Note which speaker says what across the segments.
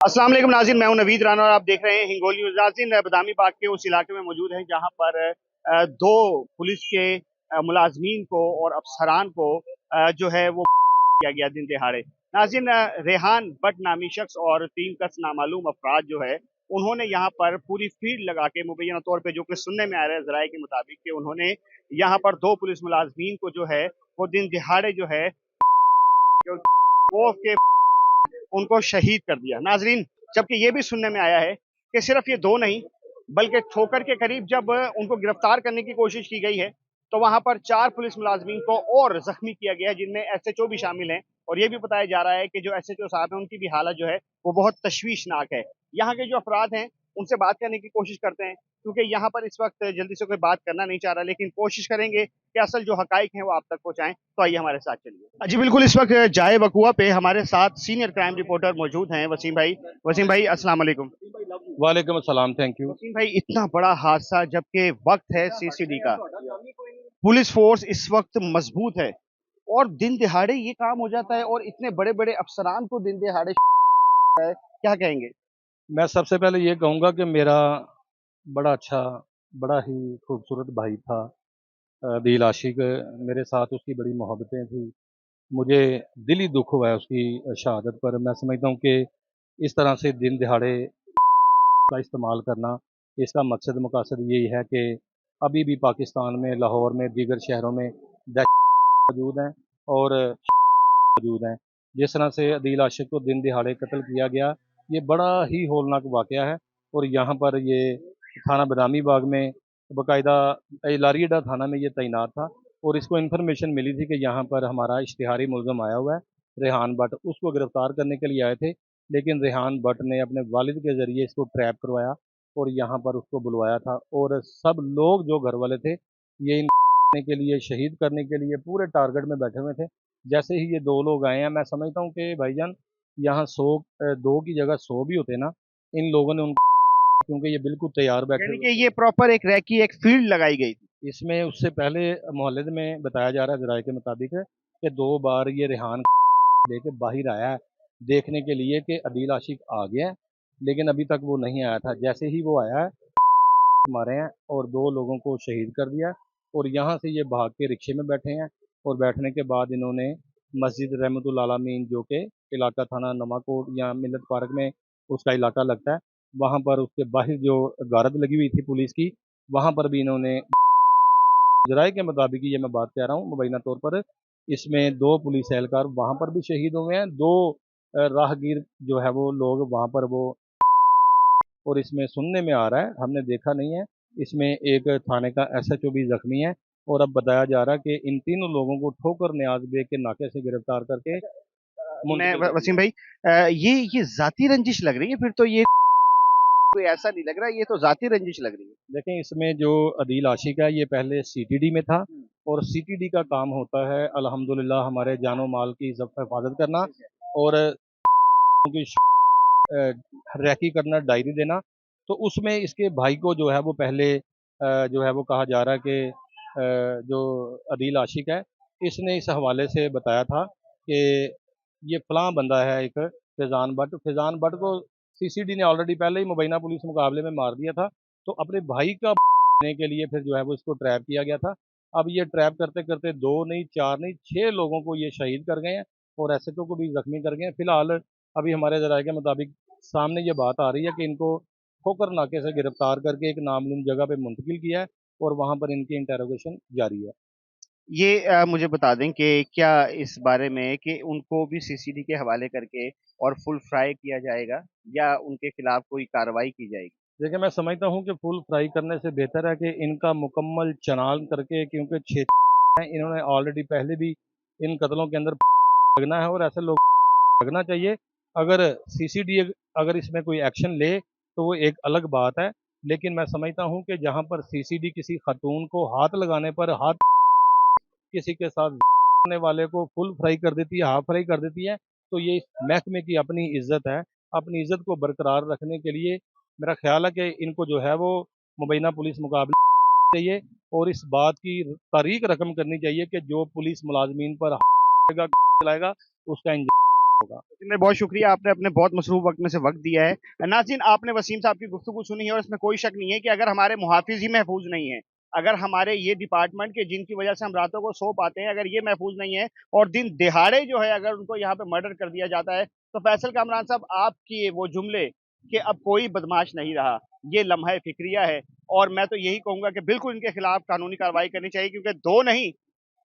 Speaker 1: अस्सलाम वालेकुम नाज़रीन, मैं हूं नवीद राना और आप देख रहे हैं हिंगोली न्यूज़। नाज़रीन, बदामी बाग के उस इलाके में मौजूद हैं जहां पर दो पुलिस के मुलाजमीन को और अफसरान को जो है वो किया गया दिन दिहाड़े। नाज़रीन, रेहान भट्ट नामी शख्स और तीन कस नामालूम अफराद जो है उन्होंने यहाँ पर पूरी फील्ड लगा के मुबैना तौर पे जो कि सुनने में आ रहा है जराए के मुताबिक कि उन्होंने यहाँ पर दो पुलिस मुलाजमीन को जो है वो दिन दिहाड़े जो है वो के उनको शहीद कर दिया। नाजरीन, जबकि ये भी सुनने में आया है कि सिर्फ ये दो नहीं बल्कि ठोकर के करीब जब उनको गिरफ्तार करने की कोशिश की गई है तो वहां पर चार पुलिस मुलाजमीन को और जख्मी किया गया है, जिनमें एसएचओ भी शामिल हैं। और ये भी बताया जा रहा है कि जो एसएचओ साहब हैं उनकी भी हालत जो है वो बहुत तशवीशनाक है। यहाँ के जो अफराद हैं उनसे बात करने की कोशिश करते हैं, क्योंकि यहाँ पर इस वक्त जल्दी से कोई बात करना नहीं चाह रहा, लेकिन कोशिश करेंगे कि असल जो हकाइक हैं वो आप तक पहुंचाएं। तो आइए हमारे साथ चलिए। जी बिल्कुल, इस वक्त जाए वकुआ पे हमारे साथ सीनियर क्राइम रिपोर्टर मौजूद हैं वसीम भाई। वसीम भाई, अस्सलाम वालेकुम।
Speaker 2: वालेकुम अस्सलाम। Thank you.
Speaker 1: वसीम भाई, इतना बड़ा हादसा जबकि वक्त है सीसीडी का, पुलिस फोर्स इस वक्त मजबूत है और दिन दिहाड़े ये काम हो जाता है और इतने बड़े बड़े अफसरान को दिन दिहाड़े है, क्या कहेंगे?
Speaker 2: मैं सबसे पहले ये कहूँगा कि मेरा बड़ा अच्छा, बड़ा ही खूबसूरत भाई था, दिल आशिक। मेरे साथ उसकी बड़ी मोहब्बतें थी। मुझे दिली दुख हुआ है उसकी शहादत पर। मैं समझता हूँ कि इस तरह से दिन दिहाड़े का इस्तेमाल करना, इसका मकसद मकासद यही है कि अभी भी पाकिस्तान में, लाहौर में, दीगर शहरों में दहशत मौजूद हैं और मौजूद हैं। जिस तरह से अदील आशिक को दिन दिहाड़े कत्ल किया गया, ये बड़ा ही होलनाक वाक़या है। और यहाँ पर ये थाना बदामी बाग में बाकायदा लारियडा थाना में ये तैनात था और इसको इन्फॉर्मेशन मिली थी कि यहाँ पर हमारा इश्तिहारी मुलज़म आया हुआ है, रेहान भट्ट। उसको गिरफ़्तार करने के लिए आए थे, लेकिन रेहान भट्ट ने अपने वालिद के ज़रिए इसको ट्रैप करवाया और यहाँ पर उसको बुलवाया था। और सब लोग जो घर वाले थे, ये इन करने के लिए, शहीद करने के लिए पूरे टारगेट में बैठे हुए थे। जैसे ही ये दो लोग आए हैं, मैं समझता हूँ कि भाईजान यहाँ 100 दो की जगह 100 भी होते ना, इन लोगों ने उनको, क्योंकि ये बिल्कुल तैयार बैठे
Speaker 1: यानी
Speaker 2: हुए
Speaker 1: कि
Speaker 2: थे।
Speaker 1: ये प्रॉपर एक रैकी एक फील्ड लगाई गई थी।
Speaker 2: इसमें उससे पहले मोहल्ले में बताया जा रहा है जराये के मुताबिक कि 2 बार ये रेहान लेके बाहर आया है देखने के लिए कि अदील आशिक आ गया है, लेकिन अभी तक वो नहीं आया था। जैसे ही वो आया है, मारे हैं और दो लोगों को शहीद कर दिया। और यहाँ से ये भाग के रिक्शे में बैठे हैं और बैठने के बाद इन्होंने मस्जिद रहमतुल आलमीन, जो कि इलाका थाना नमाकोट या मिलत पार्क में उसका इलाका लगता है, वहाँ पर उसके बाहर जो गारद लगी हुई थी पुलिस की, वहाँ पर भी इन्होंने, जराये के मुताबिक ये मैं बात कह रहा हूँ मुबैना तौर पर, इसमें 2 पुलिस एहलकार वहाँ पर भी शहीद हुए हैं, 2 राहगीर जो है वो लोग वहाँ पर वो। और इसमें सुनने में आ रहा है, हमने देखा नहीं है, इसमें एक थाने का एसएचओ भी जख्मी है। और अब बताया जा रहा है कि इन तीनों लोगों को ठोकर न्याज बेग के नाके से गिरफ्तार करके मुंतकिल कर
Speaker 1: वसीम
Speaker 2: दिया।
Speaker 1: भाई, ये जाती रंजिश लग रही है, फिर तो ये कोई ऐसा नहीं लग रहा, ये तो जाती रंजिश लग रही है।
Speaker 2: देखें, इसमें जो अदील आशिक है, ये पहले सीटीडी में था और सीटीडी का काम होता है अल्हम्दुलिल्लाह हमारे जानो माल की हिफाजत करना और उनकी रैकी करना, डायरी देना। तो उसमें इसके भाई को जो है वो पहले जो है वो कहा जा रहा है कि जो अदील आशिक है, इसने इस हवाले से बताया था कि ये फलां बंदा है एक फैज़ान भट्ट को सीसीडी ने ऑलरेडी पहले ही मुबैना पुलिस मुकाबले में मार दिया था। तो अपने भाई का देने के लिए फिर जो है वो इसको ट्रैप किया गया था। अब ये ट्रैप करते करते 2 नहीं, 4 नहीं, 6 लोगों को ये शहीद कर गए हैं और एसएचओ को भी जख्मी कर गए हैं। फिलहाल अभी हमारे ज़राए के मुताबिक सामने ये बात आ रही है कि इनको ठोकर नाके से गिरफ्तार करके एक नामालूम जगह पे मुंतकिल किया है और वहाँ पर इनकी इंटेरोगेशन जारी है।
Speaker 1: ये मुझे बता दें कि क्या इस बारे में कि उनको भी सीसीडी के हवाले करके और फुल फ्राई किया जाएगा या उनके खिलाफ कोई कार्रवाई की जाएगी?
Speaker 2: देखिए, मैं समझता हूँ कि फुल फ्राई करने से बेहतर है कि इनका मुकम्मल चालान करके, क्योंकि 6 हैं, इन्होंने ऑलरेडी पहले भी इन कत्लों के अंदर लगना है और ऐसे लोग लगना चाहिए। अगर सीसीडी अगर इसमें कोई एक्शन ले तो वो एक अलग बात है, लेकिन मैं समझता हूँ कि जहाँ पर सीसीडी किसी खातून को हाथ लगाने पर, हाथ किसी के साथ करने वाले को फुल फ्राई कर देती है, हाफ फ्राई कर देती है, तो ये इस महकमे की अपनी इज्जत है। अपनी इज्जत को बरकरार रखने के लिए मेरा ख्याल है कि इनको जो है वो मुबैना पुलिस मुकाबले चाहिए और इस बात की तारीख रकम करनी चाहिए कि जो पुलिस मुलाजमीन पर चलाएगा उसका इंजाम होगा।
Speaker 1: मैं बहुत शुक्रिया, आपने अपने बहुत मसरूफ वक्त में से वक्त दिया है। नाज़रीन, आपने वसीम साहब की गुफ्तगू सुनी है और इसमें कोई शक नहीं है कि अगर हमारे मुहाफिज ही महफूज नहीं है, अगर हमारे ये डिपार्टमेंट के जिनकी वजह से हम रातों को सो पाते हैं, अगर ये महफूज नहीं है और दिन दिहाड़े जो है अगर उनको यहाँ पे मर्डर कर दिया जाता है, तो फैसल कामरान साहब आपकी वो जुमले कि अब कोई बदमाश नहीं रहा, ये लम्हा फिक्रिया है। और मैं तो यही कहूंगा कि बिल्कुल इनके खिलाफ कानूनी कार्रवाई करनी चाहिए, क्योंकि दो नहीं,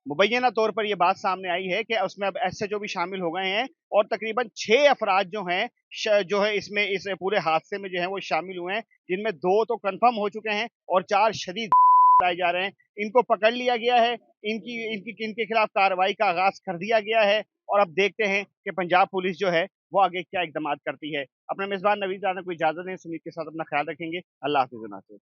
Speaker 1: मुबैना तौर पर ये बात सामने आई है कि उसमें अब एसएचओ भी शामिल हो गए हैं और तकरीबन 6 अफराद जो हैं जो है इसमें इस पूरे हादसे में जो है वो शामिल हुए हैं, जिनमें 2 तो कंफर्म हो चुके हैं और 4 शदीद बताए जा रहे हैं। इनको पकड़ लिया गया है, इनकी इनकी इनके खिलाफ कार्रवाई का आगाज कर दिया गया है और अब देखते हैं कि पंजाब पुलिस जो है वो आगे क्या इकदाम करती है। अपने मेजबान नवीद राना को इजाजत दें, सुमीत के साथ अपना ख्याल रखेंगे। अल्लाह हाफिज।